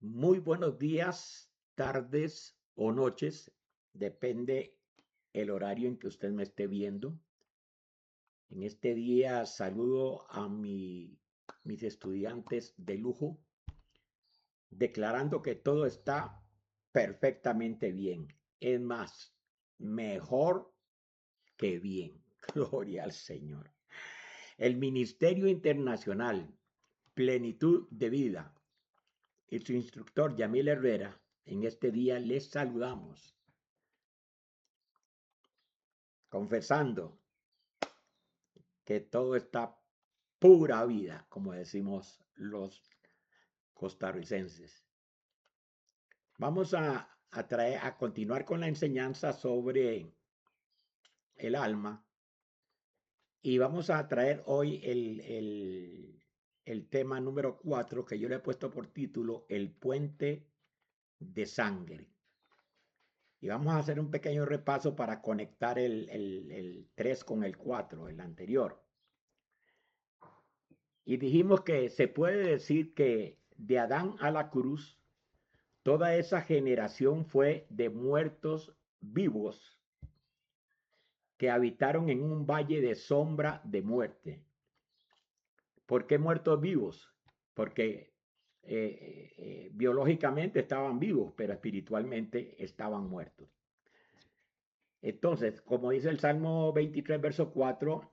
Muy buenos días, tardes o noches, depende el horario en que usted me esté viendo. En este día saludo a mis estudiantes de lujo, declarando que todo está perfectamente bien. Es más, mejor que bien. Gloria al Señor. El Ministerio Internacional Plenitud de Vida y su instructor Yamil Herrera, en este día les saludamos confesando que todo está pura vida, como decimos los costarricenses. Vamos a continuar con la enseñanza sobre el alma y vamos a traer hoy el tema número 4 que yo le he puesto por título El puente de sangre. Y vamos a hacer un pequeño repaso para conectar el 3 con el 4, el anterior. Y dijimos que se puede decir que de Adán a la cruz, toda esa generación fue de muertos vivos que habitaron en un valle de sombra de muerte. ¿Por qué muertos vivos? Porque biológicamente estaban vivos, pero espiritualmente estaban muertos. Entonces, como dice el Salmo 23, verso 4,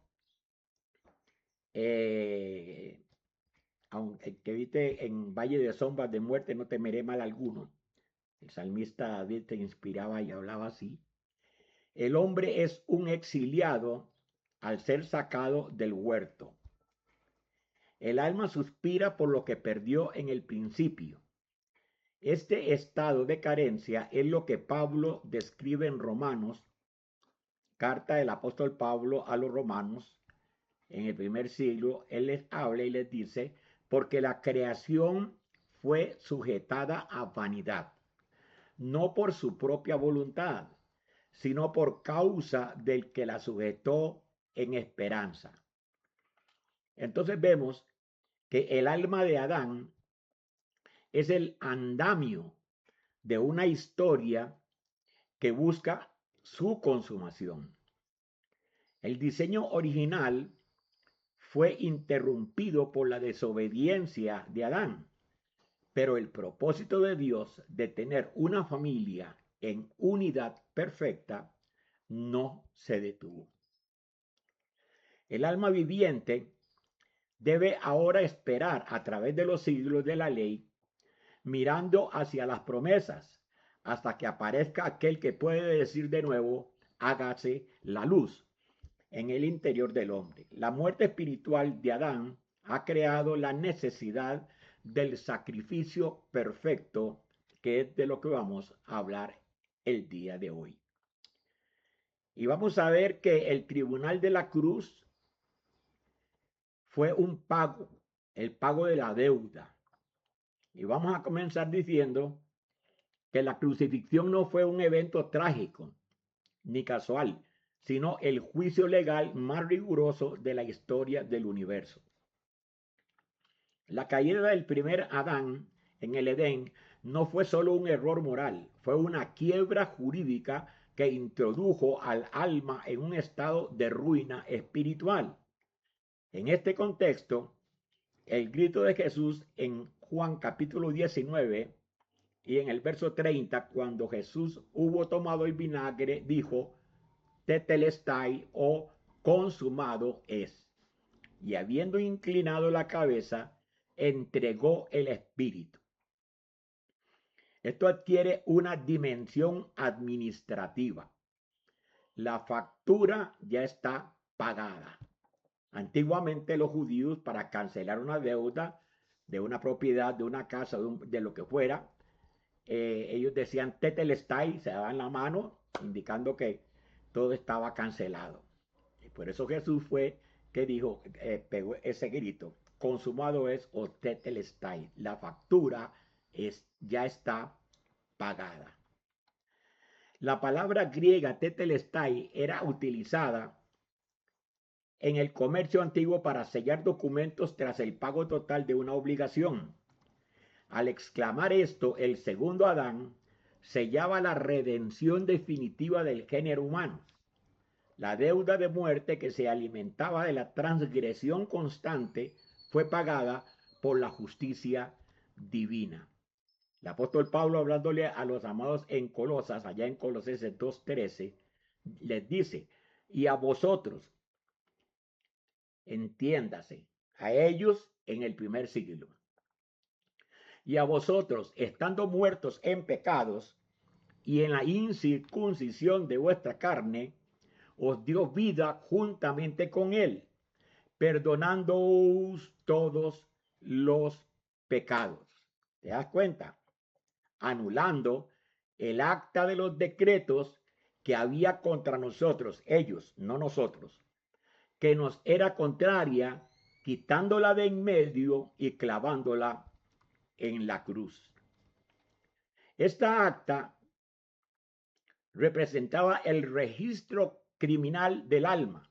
aunque habite en valle de sombras de muerte, no temeré mal alguno. El salmista David se inspiraba y hablaba así. El hombre es un exiliado al ser sacado del huerto. El alma suspira por lo que perdió en el principio. Este estado de carencia es lo que Pablo describe en Romanos, carta del apóstol Pablo a los romanos, en el primer siglo. Él les habla y les dice, porque la creación fue sujetada a vanidad, no por su propia voluntad, sino por causa del que la sujetó en esperanza. Entonces vemos que el alma de Adán es el andamio de una historia que busca su consumación. El diseño original fue interrumpido por la desobediencia de Adán, pero el propósito de Dios de tener una familia en unidad perfecta no se detuvo. El alma viviente debe ahora esperar a través de los siglos de la ley, mirando hacia las promesas, hasta que aparezca aquel que puede decir de nuevo, hágase la luz en el interior del hombre. La muerte espiritual de Adán ha creado la necesidad del sacrificio perfecto, que es de lo que vamos a hablar el día de hoy. Y vamos a ver que el tribunal de la cruz fue un pago, el pago de la deuda. Y vamos a comenzar diciendo que la crucifixión no fue un evento trágico ni casual, sino el juicio legal más riguroso de la historia del universo. La caída del primer Adán en el Edén no fue solo un error moral, fue una quiebra jurídica que introdujo al alma en un estado de ruina espiritual. En este contexto, el grito de Jesús en Juan capítulo 19 y en el verso 30, cuando Jesús hubo tomado el vinagre, dijo, tetelestai o consumado es. Y habiendo inclinado la cabeza, entregó el espíritu. Esto adquiere una dimensión administrativa. La factura ya está pagada. Antiguamente los judíos, para cancelar una deuda de una propiedad, de una casa, de lo que fuera, ellos decían tetelestai, se daban la mano, indicando que todo estaba cancelado. Y por eso Jesús fue que dijo, pegó ese grito, consumado es o tetelestai, la factura ya está pagada. La palabra griega tetelestai era utilizada en el comercio antiguo para sellar documentos tras el pago total de una obligación. Al exclamar esto, el segundo Adán sellaba la redención definitiva del género humano. La deuda de muerte que se alimentaba de la transgresión constante fue pagada por la justicia divina. El apóstol Pablo, hablándole a los amados en Colosas, allá en Colosenses 2:13, les dice: y a vosotros, entiéndase, a ellos en el primer siglo, y a vosotros, estando muertos en pecados y en la incircuncisión de vuestra carne, os dio vida juntamente con él, perdonándoos todos los pecados. ¿Te das cuenta? Anulando el acta de los decretos que había contra nosotros, ellos, no nosotros, que nos era contraria, quitándola de en medio y clavándola en la cruz. Esta acta representaba el registro criminal del alma.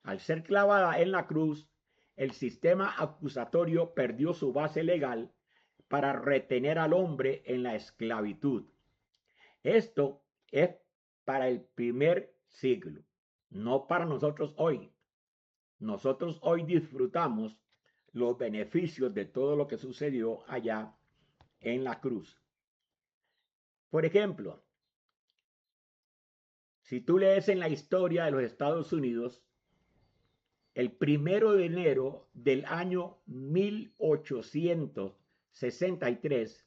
Al ser clavada en la cruz, el sistema acusatorio perdió su base legal para retener al hombre en la esclavitud. Esto es para el primer siglo, no para nosotros hoy. Nosotros hoy disfrutamos los beneficios de todo lo que sucedió allá en la cruz. Por ejemplo, si tú lees en la historia de los Estados Unidos, el 1 de enero del año 1863,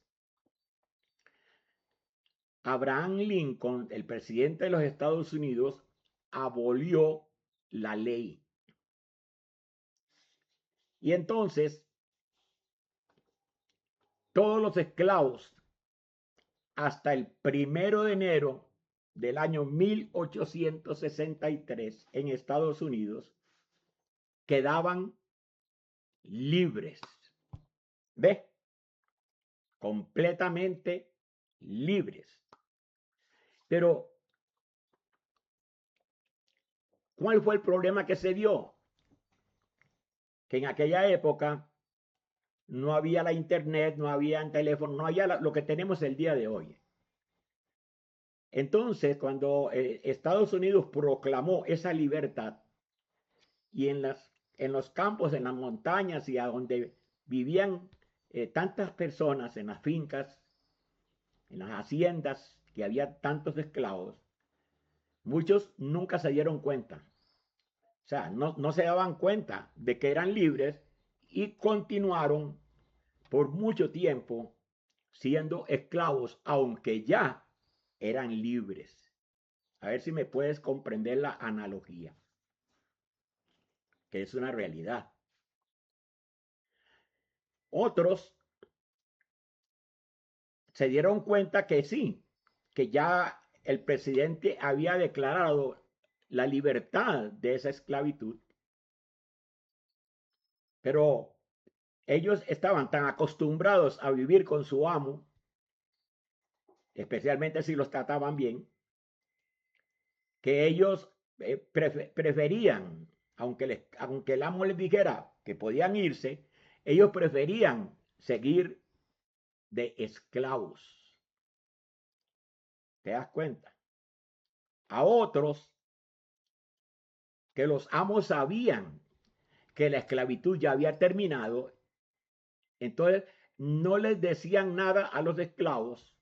Abraham Lincoln, el presidente de los Estados Unidos, abolió la ley. Y entonces, todos los esclavos hasta el 1 de enero del año 1863 en Estados Unidos quedaban libres. ¿Ve? Completamente libres. Pero, ¿cuál fue el problema que se dio? Que en aquella época no había la internet, no había teléfono, no había lo que tenemos el día de hoy. Entonces, cuando Estados Unidos proclamó esa libertad, y en los campos, en las montañas y a donde vivían tantas personas, en las fincas, en las haciendas, que había tantos esclavos, muchos nunca se dieron cuenta. O sea, no se daban cuenta de que eran libres y continuaron por mucho tiempo siendo esclavos, aunque ya eran libres. A ver si me puedes comprender la analogía, que es una realidad. Otros se dieron cuenta que sí, que ya el presidente había declarado la libertad de esa esclavitud, pero ellos estaban tan acostumbrados a vivir con su amo, especialmente si los trataban bien, que ellos preferían, aunque el amo les dijera que podían irse, ellos preferían seguir de esclavos. ¿Te das cuenta? A otros que los amos sabían que la esclavitud ya había terminado, entonces no les decían nada a los esclavos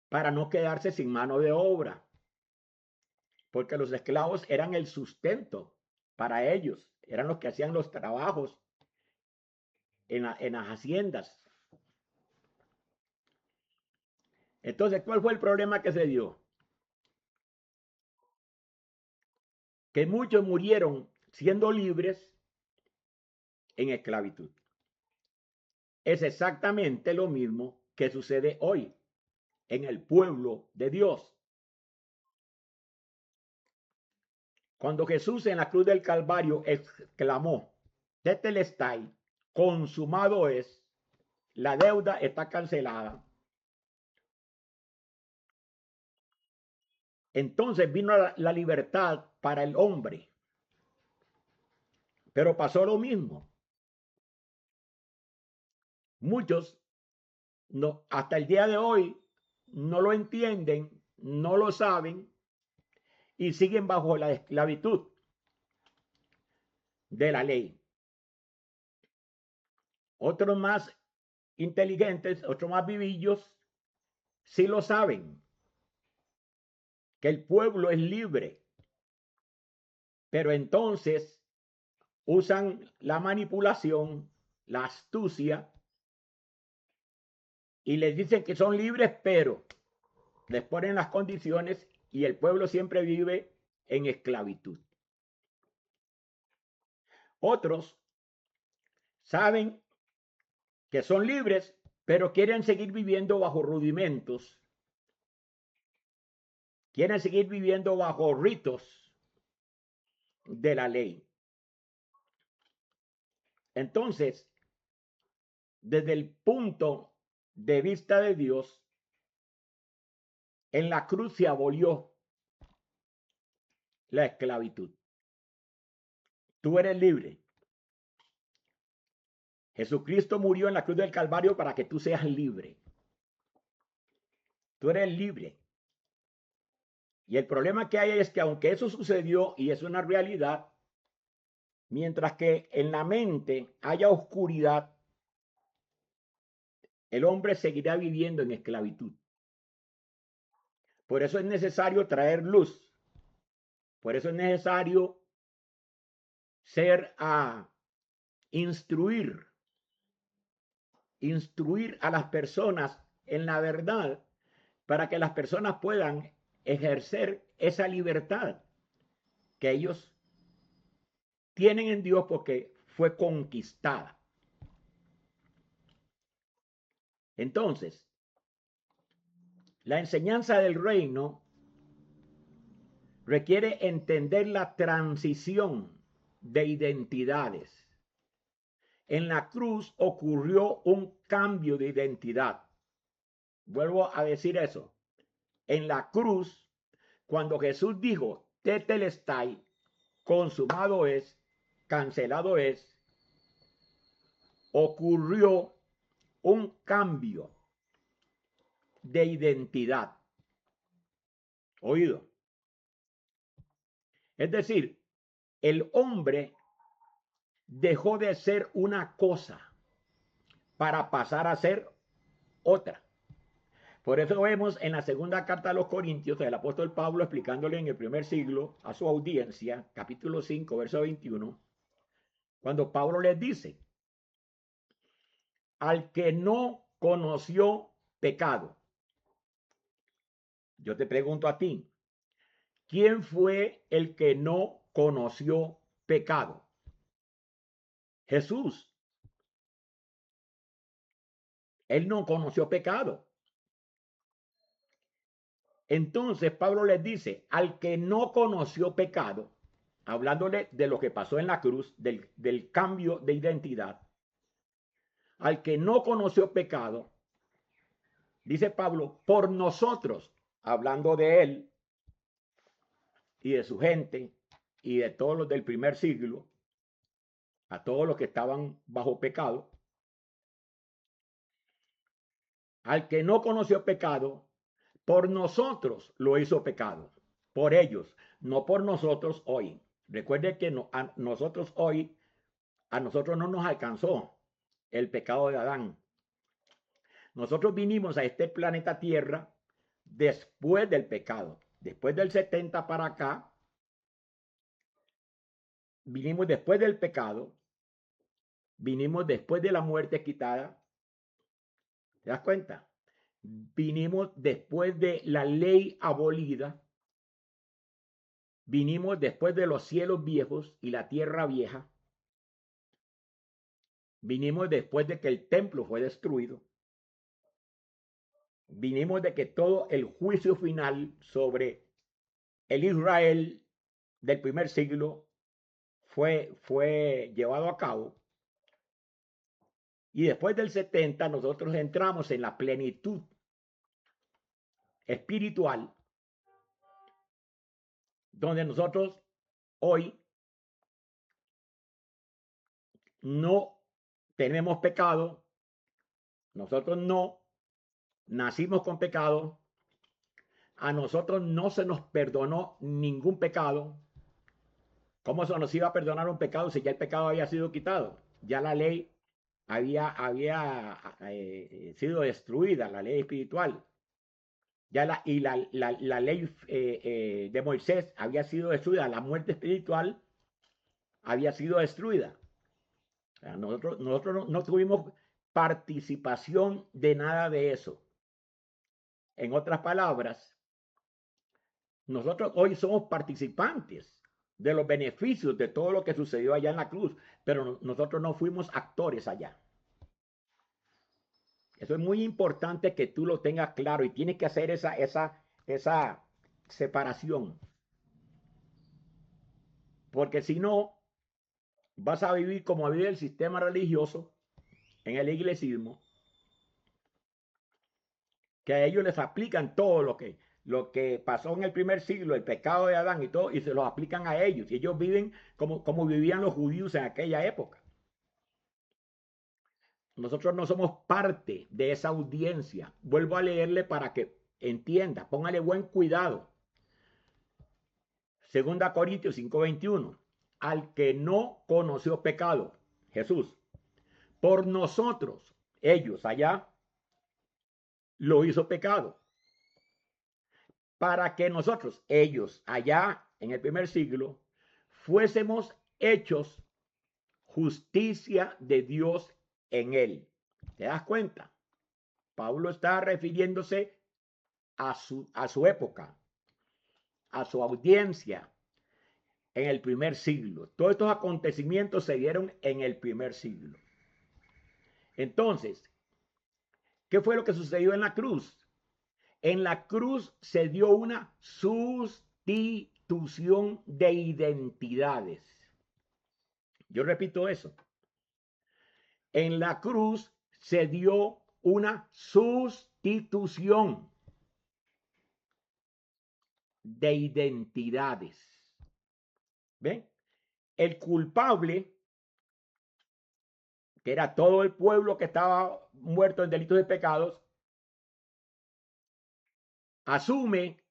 para no quedarse sin mano de obra, porque los esclavos eran el sustento para ellos, eran los que hacían los trabajos en las haciendas. Entonces, ¿cuál fue el problema que se dio? Que muchos murieron siendo libres en esclavitud. Es exactamente lo mismo que sucede hoy en el pueblo de Dios. Cuando Jesús en la cruz del Calvario exclamó: Tetelestai, consumado es, la deuda está cancelada. Entonces vino la libertad para el hombre. Pero pasó lo mismo. Muchos no, hasta el día de hoy no lo entienden, no lo saben y siguen bajo la esclavitud de la ley. Otros más inteligentes, otros más vivillos, sí lo saben, que el pueblo es libre, pero entonces usan la manipulación, la astucia, y les dicen que son libres, pero les ponen las condiciones y el pueblo siempre vive en esclavitud. Otros saben que son libres, pero quieren seguir viviendo bajo rudimentos, quieren seguir viviendo bajo ritos de la ley. Entonces, desde el punto de vista de Dios, en la cruz se abolió la esclavitud. Tú eres libre. Jesucristo murió en la cruz del Calvario para que tú seas libre. Tú eres libre. Y el problema que hay es que aunque eso sucedió y es una realidad, mientras que en la mente haya oscuridad, el hombre seguirá viviendo en esclavitud. Por eso es necesario traer luz. Por eso es necesario instruir a las personas en la verdad para que las personas puedan ejercer esa libertad que ellos tienen en Dios porque fue conquistada. Entonces, la enseñanza del reino requiere entender la transición de identidades. En la cruz ocurrió un cambio de identidad. Vuelvo a decir eso. En la cruz, cuando Jesús dijo, tetelestai, consumado es, cancelado es, ocurrió un cambio de identidad. Oído. Es decir, el hombre dejó de ser una cosa para pasar a ser otra. Por eso vemos en la segunda carta a los Corintios el apóstol Pablo explicándole en el primer siglo a su audiencia, capítulo 5, verso 21, cuando Pablo les dice, al que no conoció pecado. Yo te pregunto a ti, ¿quién fue el que no conoció pecado? Jesús. Él no conoció pecado. Entonces Pablo les dice, al que no conoció pecado, hablándole de lo que pasó en la cruz, del cambio de identidad, al que no conoció pecado, dice Pablo, por nosotros, hablando de él y de su gente y de todos los del primer siglo, a todos los que estaban bajo pecado, al que no conoció pecado, por nosotros lo hizo pecado, por ellos, no por nosotros hoy. Recuerde que a nosotros hoy, a nosotros no nos alcanzó el pecado de Adán. Nosotros vinimos a este planeta Tierra después del pecado. Después del 70 para acá, vinimos después del pecado, vinimos después de la muerte quitada. ¿Te das cuenta? Vinimos después de la ley abolida. Vinimos después de los cielos viejos y la tierra vieja. Vinimos después de que el templo fue destruido. Vinimos de que todo el juicio final sobre el Israel del primer siglo fue llevado a cabo. Y después del 70 nosotros entramos en la plenitud espiritual, donde nosotros hoy no tenemos pecado, Nosotros no nacimos con pecado. A nosotros no se nos perdonó ningún pecado. ¿Cómo se nos iba a perdonar un pecado si ya el pecado había sido quitado? Ya la ley había sido destruida, la ley espiritual. Ya la ley de Moisés había sido destruida, la muerte espiritual había sido destruida. O sea, nosotros no tuvimos participación de nada de eso. En otras palabras, nosotros hoy somos participantes de los beneficios de todo lo que sucedió allá en la cruz, pero nosotros no fuimos actores allá. Eso es muy importante que tú lo tengas claro y tienes que hacer esa separación. Porque si no, vas a vivir como vive el sistema religioso en el iglesismo, que a ellos les aplican todo lo que pasó en el primer siglo, el pecado de Adán y todo, y se los aplican a ellos. Y ellos viven como vivían los judíos en aquella época. Nosotros no somos parte de esa audiencia. Vuelvo a leerle para que entienda, póngale buen cuidado. 2 Corintios 5:21. Al que no conoció pecado, Jesús, por nosotros, ellos allá, lo hizo pecado. Para que nosotros, ellos allá en el primer siglo, fuésemos hechos justicia de Dios en él. ¿Te das cuenta? Pablo está refiriéndose a su época, a su audiencia en el primer siglo. Todos estos acontecimientos se dieron en el primer siglo. Entonces, ¿qué fue lo que sucedió en la cruz? En la cruz se dio una sustitución de identidades. Yo repito eso. En la cruz se dio una sustitución de identidades. ¿Ven? El culpable, que era todo el pueblo que estaba muerto en delitos y pecados, asume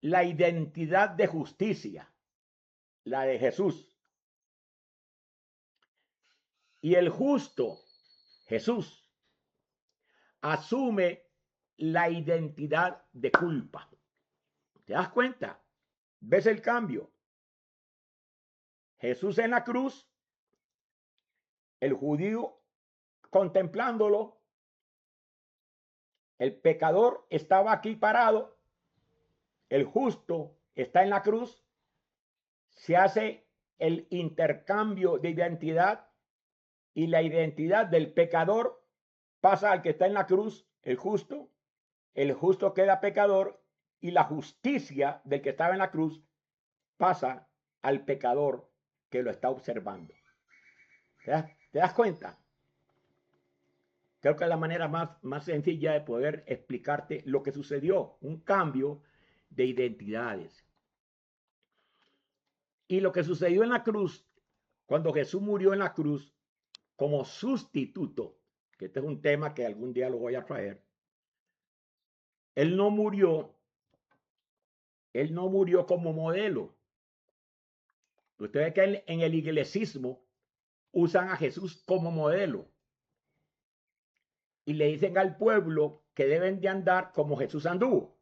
la identidad de justicia, la de Jesús. Y el justo, Jesús, asume la identidad de culpa. ¿Te das cuenta? ¿Ves el cambio? Jesús en la cruz, el judío contemplándolo, el pecador estaba aquí parado, el justo está en la cruz, se hace el intercambio de identidad y la identidad del pecador pasa al que está en la cruz, el justo queda pecador y la justicia del que estaba en la cruz pasa al pecador que lo está observando. ¿Te das cuenta? Creo que es la manera más sencilla de poder explicarte lo que sucedió, un cambio de identidades. Y lo que sucedió en la cruz, cuando Jesús murió en la cruz como sustituto, que este es un tema que algún día lo voy a traer, él no murió como modelo. Ustedes que en el iglesismo usan a Jesús como modelo y le dicen al pueblo que deben de andar como Jesús anduvo.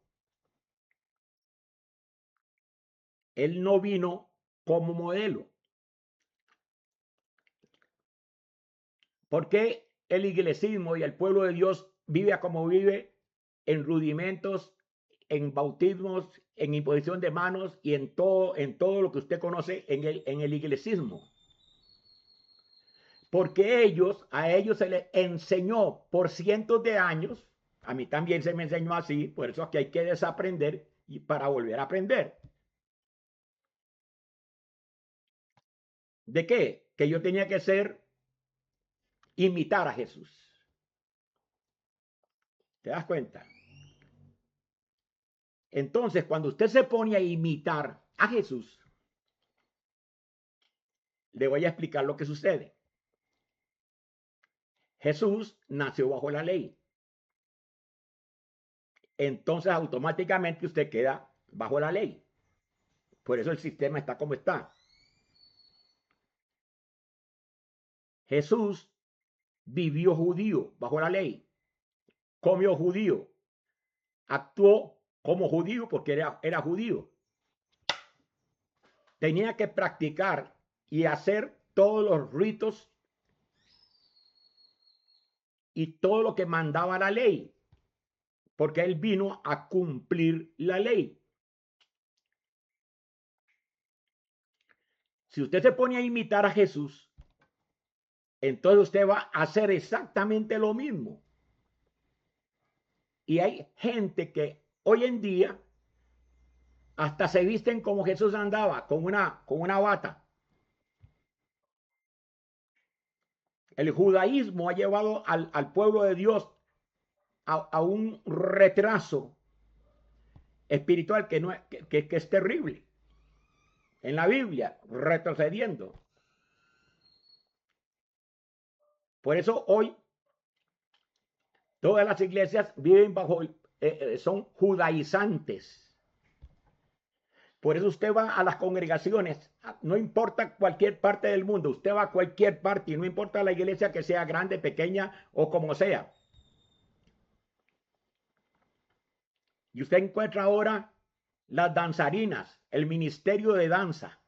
Él no vino como modelo. ¿Por qué el iglesismo y el pueblo de Dios vive como vive en rudimentos, en bautismos, en imposición de manos y en todo lo que usted conoce en el iglesismo? Porque a ellos se les enseñó por cientos de años, a mí también se me enseñó así, por eso es que hay que desaprender y para volver a aprender. ¿De qué? Que yo tenía que imitar a Jesús. ¿Te das cuenta? Entonces, cuando usted se pone a imitar a Jesús, le voy a explicar lo que sucede. Jesús nació bajo la ley. Entonces automáticamente usted queda bajo la ley. Por eso el sistema está como está. Jesús vivió judío bajo la ley. Comió judío. Actuó como judío porque era judío. Tenía que practicar y hacer todos los ritos y todo lo que mandaba la ley, porque él vino a cumplir la ley. Si usted se pone a imitar a Jesús, entonces usted va a hacer exactamente lo mismo. Y hay gente que hoy en día hasta se visten como Jesús andaba, con una bata. El judaísmo ha llevado al pueblo de Dios a un retraso espiritual que, no es, que es terrible. En la Biblia, retrocediendo. Por eso hoy todas las iglesias viven bajo, son judaizantes. Por eso usted va a las congregaciones, no importa cualquier parte del mundo, usted va a cualquier parte y no importa la iglesia que sea grande, pequeña o como sea. Y usted encuentra ahora las danzarinas, el ministerio de danza.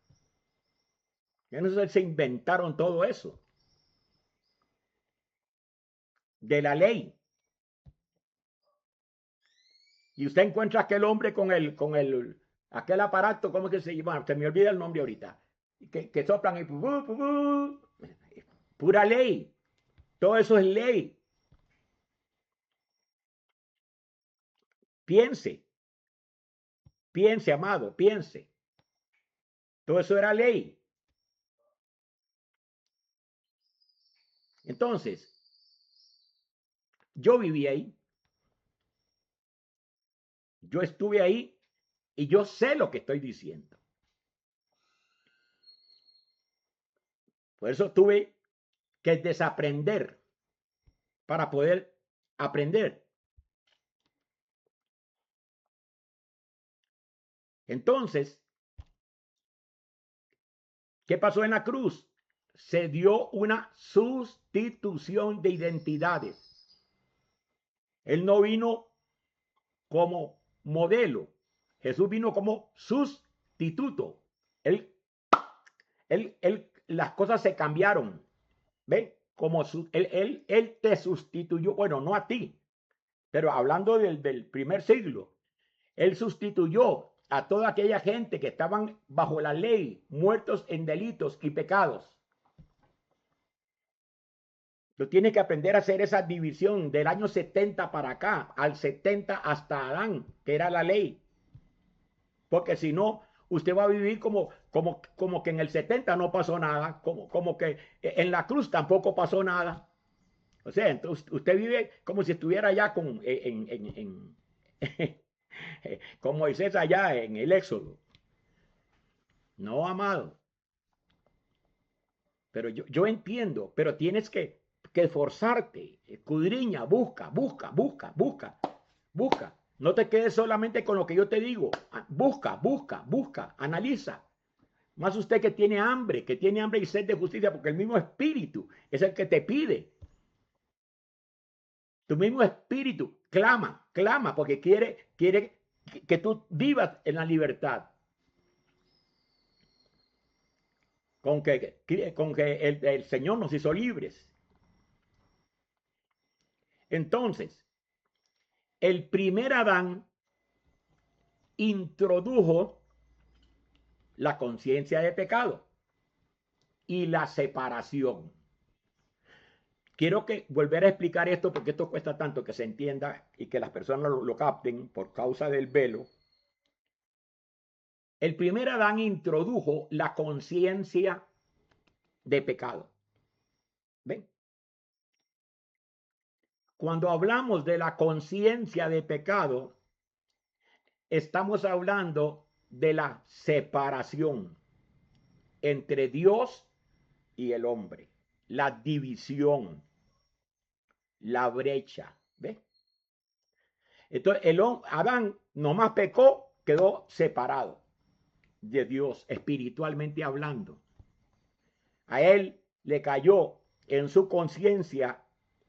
Entonces se inventaron todo eso. De la ley. Y usted encuentra aquel hombre con aquel aparato, ¿cómo es que se llama? Se me olvida el nombre ahorita. Que soplan y pura ley. Todo eso es ley. Piense, amado, piense. Todo eso era ley. Entonces, yo viví ahí. Yo estuve ahí y yo sé lo que estoy diciendo. Por eso tuve que desaprender para poder aprender. Entonces, ¿qué pasó en la cruz? Se dio una sustitución de identidades. Él no vino como modelo. Jesús vino como sustituto. Las cosas se cambiaron. ¿Ven? Como él te sustituyó. Bueno, no a ti, pero hablando del primer siglo. Él sustituyó a toda aquella gente que estaban bajo la ley, muertos en delitos y pecados. Tú tienes que aprender a hacer esa división del año 70 para acá, al 70 hasta Adán, que era la ley. Porque si no, usted va a vivir como que en el 70 no pasó nada, como que en la cruz tampoco pasó nada. O sea, entonces usted vive como si estuviera allá con Moisés allá en el Éxodo. No, amado. Pero yo entiendo, pero tienes que esforzarte, escudriña, busca. No te quedes solamente con lo que yo te digo. Busca, analiza. Más usted que tiene hambre y sed de justicia, porque el mismo espíritu es el que te pide. Tu mismo espíritu clama, porque quiere que tú vivas en la libertad. Con que el Señor nos hizo libres. Entonces, el primer Adán introdujo la conciencia de pecado y la separación. Quiero volver a explicar esto porque esto cuesta tanto que se entienda y que las personas lo capten por causa del velo. El primer Adán introdujo la conciencia de pecado. ¿Ven? Cuando hablamos de la conciencia de pecado, estamos hablando de la separación entre Dios y el hombre, la división. la brecha. ¿Ve? Entonces, Adán nomás pecó, quedó separado de Dios, espiritualmente hablando. A él le cayó en su conciencia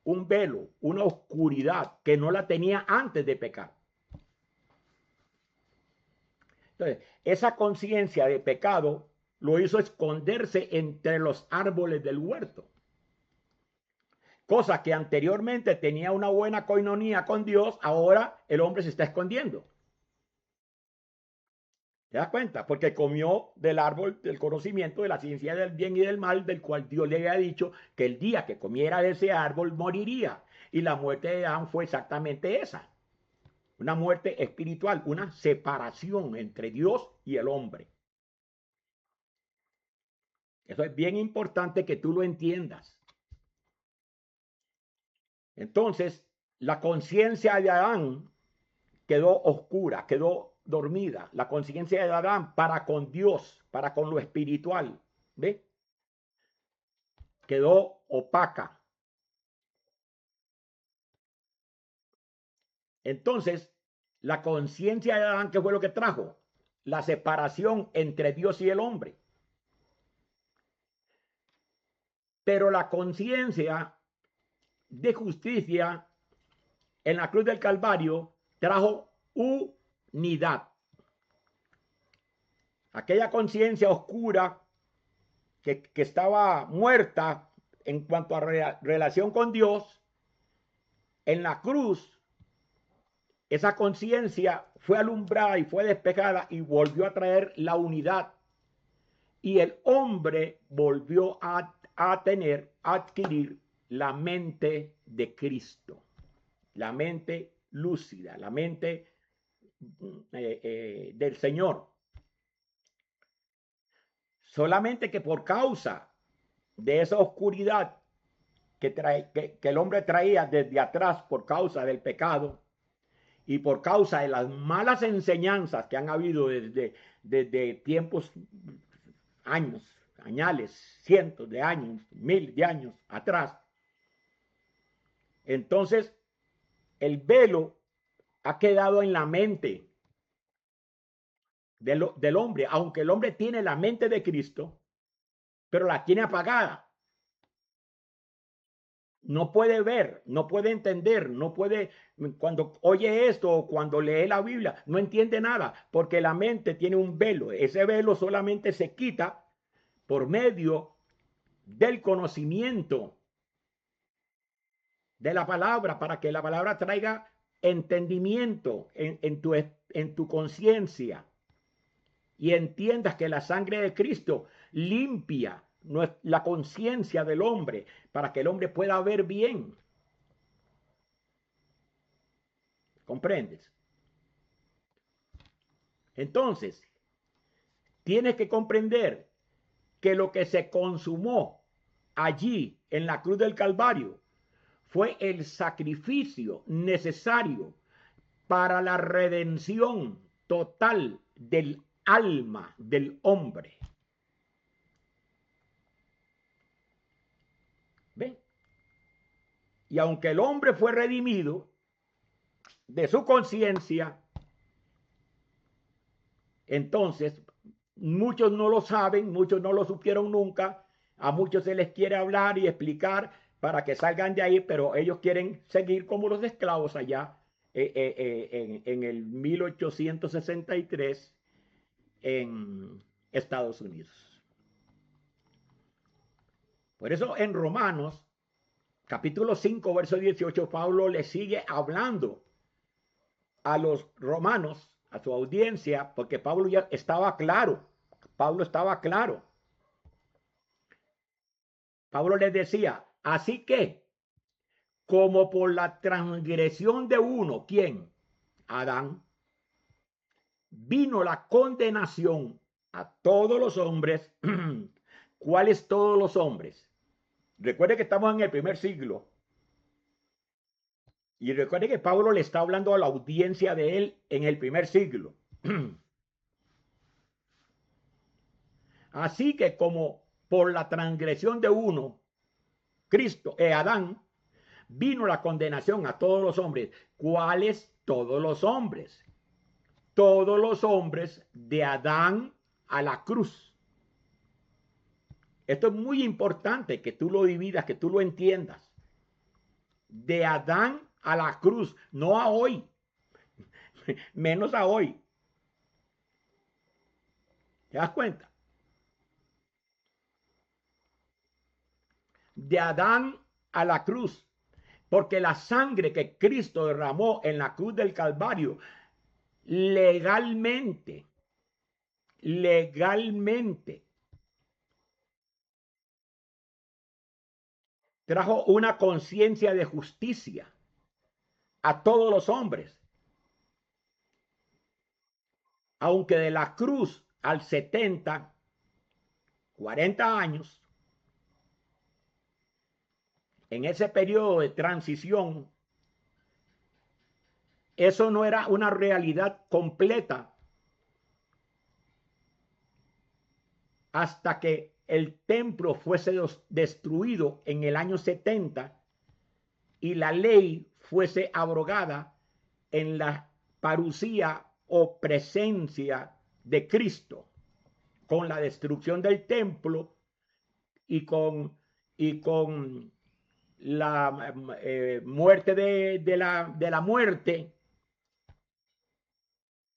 un velo, una oscuridad que no la tenía antes de pecar. Entonces, esa conciencia de pecado lo hizo esconderse entre los árboles del huerto. Cosa que anteriormente tenía una buena coinonía con Dios, ahora el hombre se está escondiendo. ¿Te das cuenta? Porque comió del árbol del conocimiento de la ciencia del bien y del mal, del cual Dios le había dicho que el día que comiera de ese árbol moriría. Y la muerte de Adán fue exactamente esa. Una muerte espiritual, una separación entre Dios y el hombre. Eso es bien importante que tú lo entiendas. Entonces, la conciencia de Adán quedó oscura, quedó dormida. La conciencia de Adán para con Dios, para con lo espiritual, ¿ve? Quedó opaca. Entonces, la conciencia de Adán, ¿qué fue lo que trajo? La separación entre Dios y el hombre. Pero la conciencia de justicia en la cruz del Calvario trajo unidad. Aquella conciencia oscura que estaba muerta en cuanto a relación con Dios, en la cruz, esa conciencia fue alumbrada y fue despejada y volvió a traer la unidad. Y el hombre volvió a adquirir la mente de Cristo, la mente lúcida, la mente del Señor. Solamente que por causa de esa oscuridad que el hombre traía desde atrás por causa del pecado y por causa de las malas enseñanzas que han habido desde tiempos, años, añales, cientos de años, miles de años atrás, entonces el velo ha quedado en la mente del hombre, aunque el hombre tiene la mente de Cristo, pero la tiene apagada. No puede ver, no puede entender, no puede, cuando oye esto o cuando lee la Biblia, no entiende nada, porque la mente tiene un velo. Ese velo solamente se quita por medio del conocimiento de la palabra, para que la palabra traiga entendimiento en tu conciencia y entiendas que la sangre de Cristo limpia la conciencia del hombre para que el hombre pueda ver bien. ¿Comprendes? Entonces, tienes que comprender que lo que se consumó allí en la cruz del Calvario fue el sacrificio necesario para la redención total del alma del hombre. ¿Ven? Y aunque el hombre fue redimido de su conciencia, entonces muchos no lo saben, muchos no lo supieron nunca, a muchos se les quiere hablar y explicar para que salgan de ahí, pero ellos quieren seguir como los esclavos allá en el 1863 en Estados Unidos. Por eso en Romanos, capítulo 5, verso 18, Pablo le sigue hablando a los romanos, a su audiencia, porque Pablo ya estaba claro. Pablo estaba claro. Pablo les decía, así que, como por la transgresión de uno, ¿quién? Adán, vino la condenación a todos los hombres. ¿Cuáles todos los hombres? Recuerde que estamos en el primer siglo. Y recuerde que Pablo le está hablando a la audiencia de él en el primer siglo. Así que como por la transgresión de uno, Cristo, Adán, vino la condenación a todos los hombres. ¿Cuáles todos los hombres? Todos los hombres de Adán a la cruz. Esto es muy importante que tú lo dividas, que tú lo entiendas. De Adán a la cruz, no a hoy, menos a hoy. ¿Te das cuenta? De Adán a la cruz, porque la sangre que Cristo derramó en la cruz del Calvario, legalmente, trajo una conciencia de justicia a todos los hombres. Aunque de la cruz al 70, 40 años, en ese periodo de transición, eso no era una realidad completa hasta que el templo fuese destruido en el año 70 y la ley fuese abrogada en la parucía o presencia de Cristo, con la destrucción del templo y con la muerte de la muerte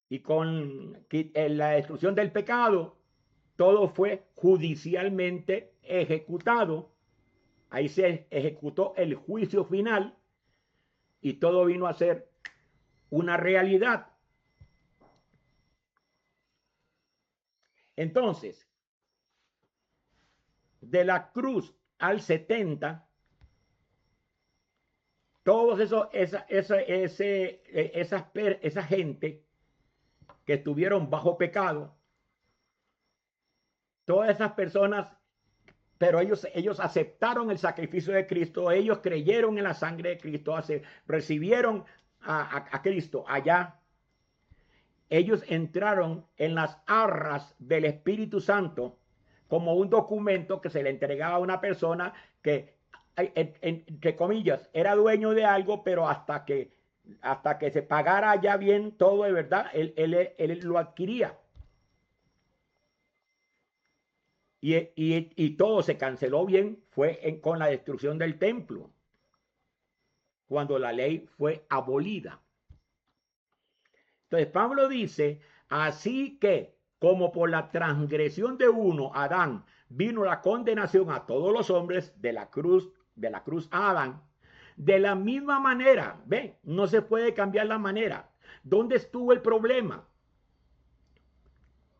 y con la destrucción del pecado. Todo fue judicialmente ejecutado. Ahí se ejecutó el juicio final y todo vino a ser una realidad. Entonces, de la cruz al 70, todos esa gente que estuvieron bajo pecado, todas esas personas, pero ellos aceptaron el sacrificio de Cristo, ellos creyeron en la sangre de Cristo, recibieron a Cristo allá. Ellos entraron en las arras del Espíritu Santo como un documento que se le entregaba a una persona que, entre comillas, era dueño de algo, pero hasta que se pagara ya bien todo de verdad, él lo adquiría. Y todo se canceló bien fue con la destrucción del templo, cuando la ley fue abolida. Entonces Pablo dice, así que como por la transgresión de uno, Adán, vino la condenación a todos los hombres de la cruz a Adán, de la misma manera, ven, no se puede cambiar la manera. ¿Dónde estuvo el problema?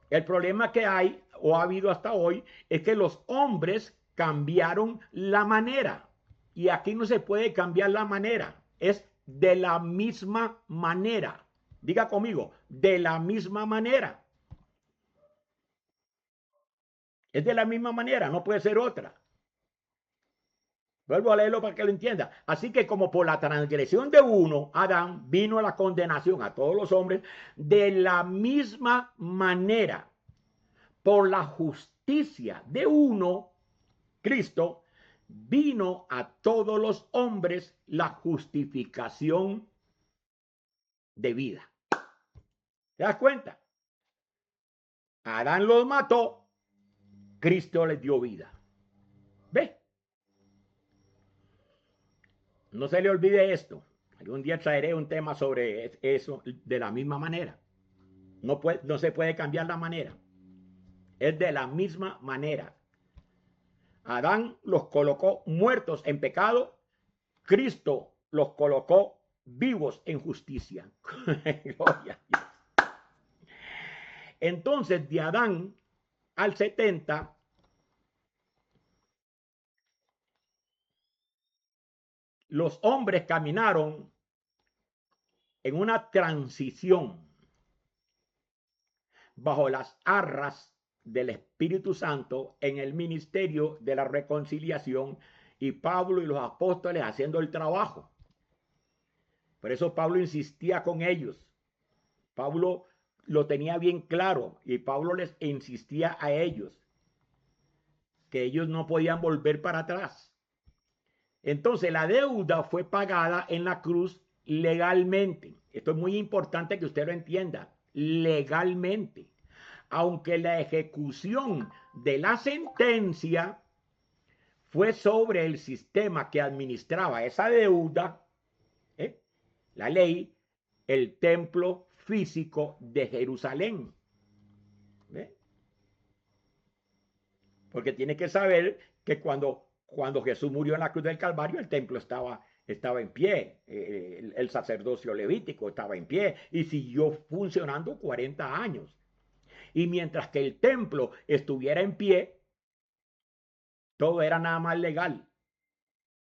El problema que hay o ha habido hasta hoy es que los hombres cambiaron la manera. Y aquí no se puede cambiar la manera. Es de la misma manera. Diga conmigo, de la misma manera. Es de la misma manera, no puede ser otra. Vuelvo a leerlo para que lo entienda. Así que como por la transgresión de uno, Adán, vino la condenación a todos los hombres, de la misma manera, por la justicia de uno, Cristo, vino a todos los hombres la justificación de vida. ¿Te das cuenta? Adán los mató, Cristo les dio vida. ¿Ve? No se le olvide esto. Algún día traeré un tema sobre eso de la misma manera. No se puede cambiar la manera. Es de la misma manera. Adán los colocó muertos en pecado. Cristo los colocó vivos en justicia. Gloria a Dios. Entonces, de Adán al 70, los hombres caminaron en una transición bajo las arras del Espíritu Santo en el ministerio de la reconciliación, y Pablo y los apóstoles haciendo el trabajo. Por eso Pablo insistía con ellos. Pablo lo tenía bien claro y Pablo les insistía a ellos que ellos no podían volver para atrás. Entonces la deuda fue pagada en la cruz legalmente. Esto es muy importante que usted lo entienda. Legalmente. Aunque la ejecución de la sentencia fue sobre el sistema que administraba esa deuda, la ley, el templo físico de Jerusalén. ¿Ve? Porque tiene que saber que cuando Jesús murió en la cruz del Calvario, el templo estaba en pie, el sacerdocio levítico estaba en pie y siguió funcionando 40 años. Y mientras que el templo estuviera en pie, todo era nada más legal.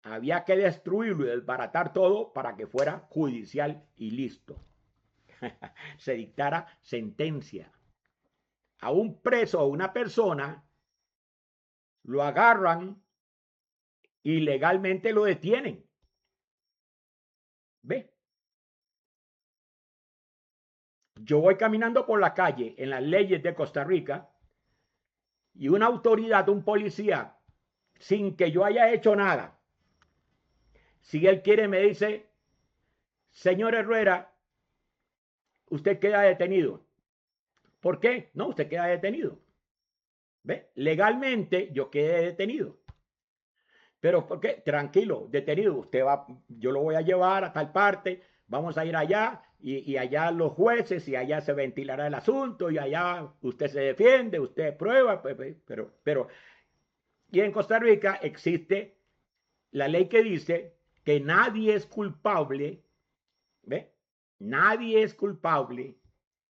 Había que destruirlo y desbaratar todo para que fuera judicial y listo. Se dictara sentencia. A un preso o una persona lo agarran y legalmente lo detienen. ¿Ve? Yo voy caminando por la calle en las leyes de Costa Rica y una autoridad, un policía, sin que yo haya hecho nada, si él quiere me dice, señor Herrera, usted queda detenido. ¿Por qué? No, usted queda detenido. ¿Ve? Legalmente yo quedé detenido. Pero ¿por qué? Tranquilo, detenido. Usted va, yo lo voy a llevar a tal parte, vamos a ir allá y allá los jueces y allá se ventilará el asunto y allá usted se defiende, usted prueba, pero y en Costa Rica existe la ley que dice que nadie es culpable, ¿ve? Nadie es culpable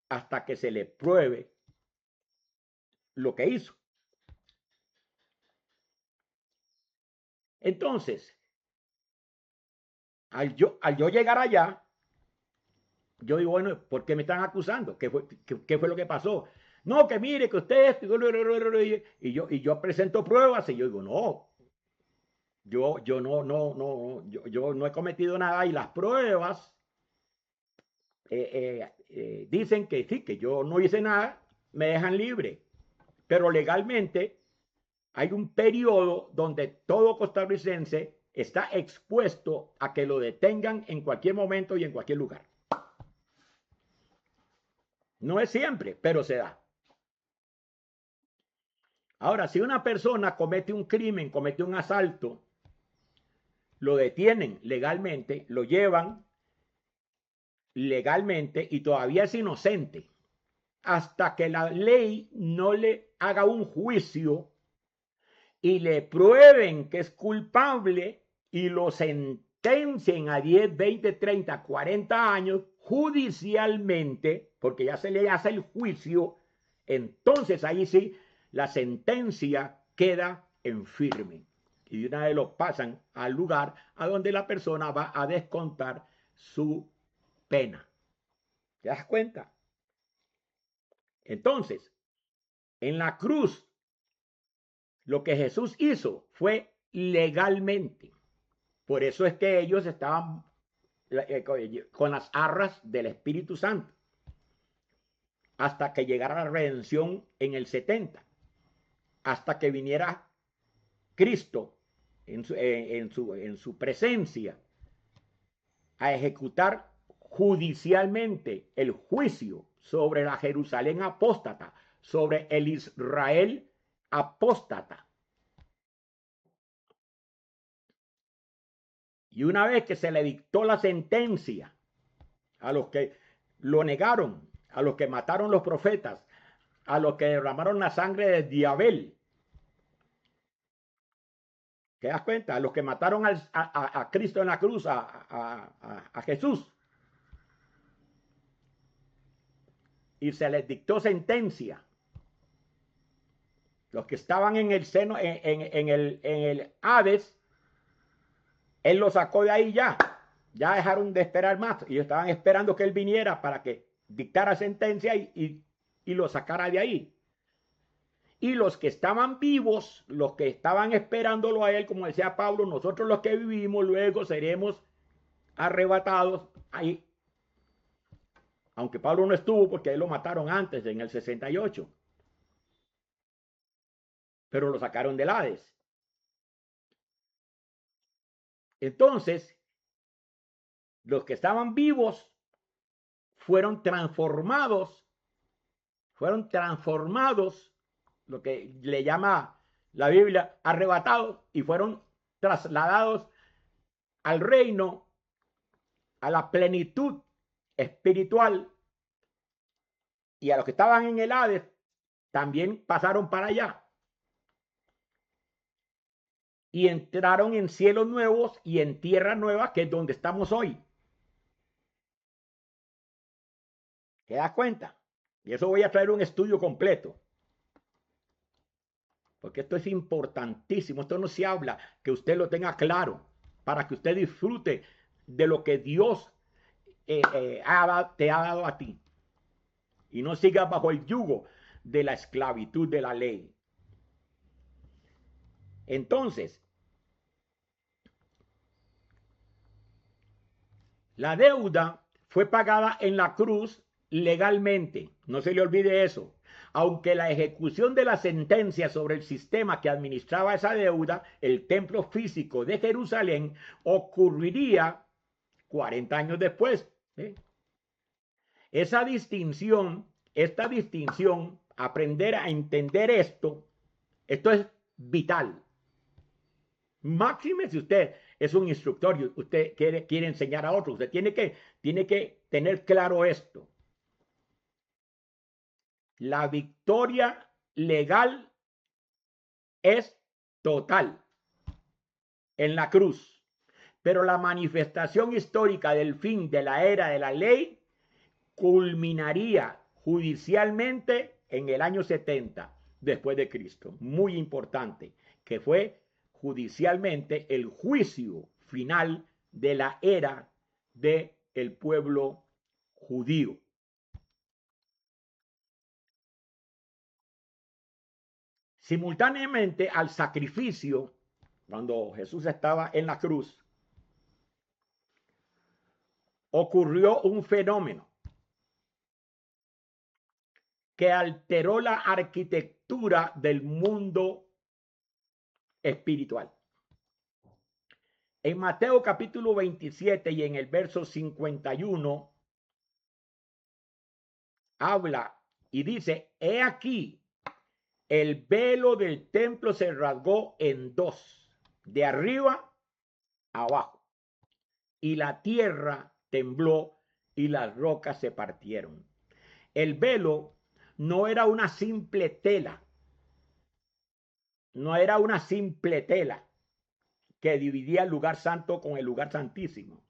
hasta que se le pruebe lo que hizo. Entonces, al yo llegar allá, yo digo, bueno, ¿por qué me están acusando? ¿Qué fue lo que pasó? No, que mire, que usted, y yo presento pruebas y yo digo, no, yo no he cometido nada y las pruebas dicen que sí, que yo no hice nada, me dejan libre. Pero legalmente hay un periodo donde todo costarricense está expuesto a que lo detengan en cualquier momento y en cualquier lugar. No es siempre, pero se da. Ahora, si una persona comete un crimen, comete un asalto, lo detienen legalmente, lo llevan legalmente y todavía es inocente, hasta que la ley no le haga un juicio y le prueben que es culpable y lo sentencien a 10, 20, 30, 40 años judicialmente, porque ya se le hace el juicio, entonces ahí sí la sentencia queda en firme. Y de una vez lo pasan al lugar a donde la persona va a descontar su pena. ¿Te das cuenta? Entonces, en la cruz, lo que Jesús hizo fue legalmente. Por eso es que ellos estaban con las arras del Espíritu Santo hasta que llegara la redención en el 70, hasta que viniera Cristo en su presencia a ejecutar judicialmente el juicio sobre la Jerusalén apóstata, sobre el Israel apóstata. Y una vez que se le dictó la sentencia a los que lo negaron, a los que mataron los profetas, a los que derramaron la sangre de Diabel, ¿te das cuenta? A los que mataron a Cristo en la cruz, a Jesús. Y se les dictó sentencia. Los que estaban en el seno, en el Hades, él los sacó de ahí ya. Ya dejaron de esperar más. Y estaban esperando que él viniera para que dictara sentencia y lo sacara de ahí. Y los que estaban vivos, los que estaban esperándolo a él, como decía Pablo, nosotros los que vivimos luego seremos arrebatados ahí. Aunque Pablo no estuvo porque él lo mataron antes, en el 68. Pero lo sacaron del Hades. Entonces, los que estaban vivos fueron transformados, lo que le llama la Biblia, arrebatados, y fueron trasladados al reino, a la plenitud espiritual, y a los que estaban en el Hades también pasaron para allá y entraron en cielos nuevos y en tierra nueva, que es donde estamos hoy. ¿Te das cuenta? Y eso voy a traer un estudio completo, porque esto es importantísimo. Esto no se habla, que usted lo tenga claro, para que usted disfrute de lo que Dios te ha dado a ti, y no sigas bajo el yugo de la esclavitud de la ley. Entonces, la deuda fue pagada en la cruz legalmente, no se le olvide eso. Aunque la ejecución de la sentencia sobre el sistema que administraba esa deuda, el templo físico de Jerusalén, ocurriría 40 años después. Esta distinción, aprender a entender esto es vital. Máxime si usted es un instructor y usted quiere enseñar a otros. Usted tiene que tener claro esto. La victoria legal es total en la cruz, pero la manifestación histórica del fin de la era de la ley culminaría judicialmente en el año 70 después de Cristo. Muy importante, que fue judicialmente el juicio final de la era del pueblo judío. Simultáneamente al sacrificio, cuando Jesús estaba en la cruz, ocurrió un fenómeno que alteró la arquitectura del mundo espiritual. En Mateo capítulo 27 y en el verso 51 habla y dice: he aquí, el velo del templo se rasgó en dos, de arriba a abajo, y la tierra tembló y las rocas se partieron. El velo no era una simple tela, que dividía el lugar santo con el lugar santísimo,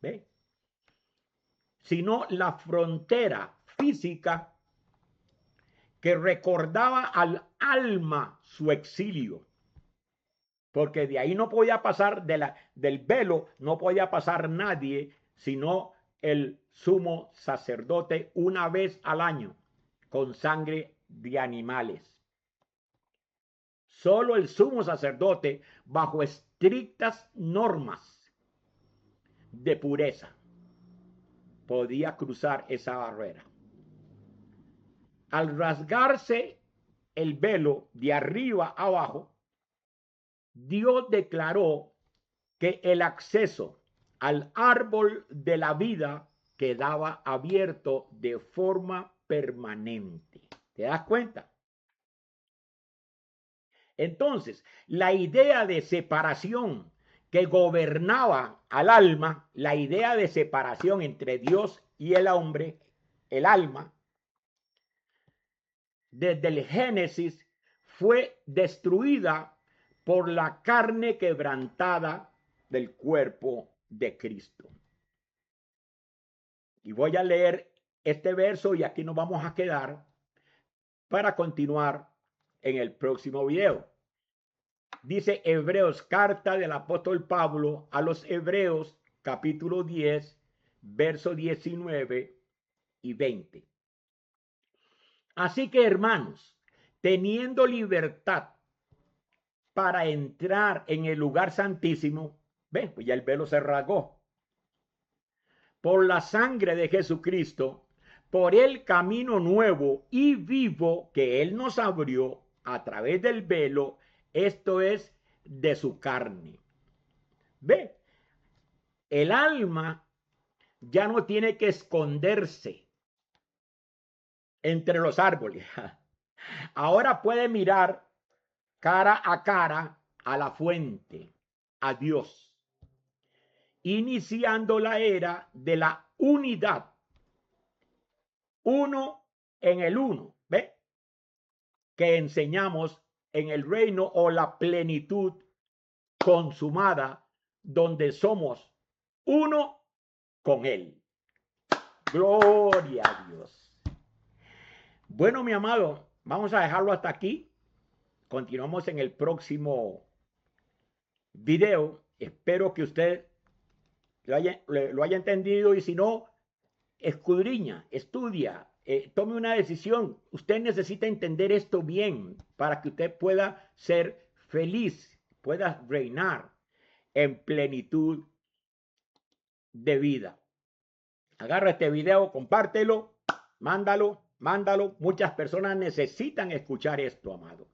¿ve? Sino la frontera física que recordaba al alma su exilio, porque de ahí no podía pasar, del velo no podía pasar nadie, sino el sumo sacerdote una vez al año, con sangre de animales. Solo el sumo sacerdote, bajo estrictas normas de pureza, podía cruzar esa barrera. Al rasgarse el velo de arriba a abajo, Dios declaró que el acceso al árbol de la vida quedaba abierto de forma permanente. ¿Te das cuenta? Entonces, la idea de separación que gobernaba al alma, la idea de separación entre Dios y el hombre, el alma, desde el Génesis fue destruida por la carne quebrantada del cuerpo de Cristo. Y voy a leer este verso y aquí nos vamos a quedar para continuar en el próximo video. Dice Hebreos, carta del apóstol Pablo a los Hebreos, capítulo 10, verso 19 y 20. Así que, hermanos, teniendo libertad para entrar en el lugar santísimo, ven, pues ya el velo se rasgó, por la sangre de Jesucristo, por el camino nuevo y vivo que Él nos abrió a través del velo, esto es, de su carne. Ve, el alma ya no tiene que esconderse entre los árboles. Ahora puede mirar cara a cara a la fuente, a Dios, iniciando la era de la unidad, uno en el uno, ¿ve? Que enseñamos en el reino o la plenitud consumada, donde somos uno con Él. Gloria a Dios. Bueno, mi amado, vamos a dejarlo hasta aquí. Continuamos en el próximo video. Espero que usted lo haya entendido, y si no, escudriña, estudia, tome una decisión. Usted necesita entender esto bien para que usted pueda ser feliz, pueda reinar en plenitud de vida. Agarra este video, compártelo, mándalo. Muchas personas necesitan escuchar esto, amado.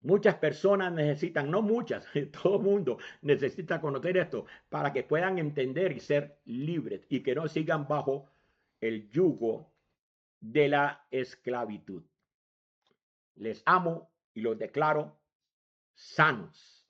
Muchas personas necesitan, no muchas, todo el mundo necesita conocer esto para que puedan entender y ser libres y que no sigan bajo el yugo de la esclavitud. Les amo y los declaro sanos.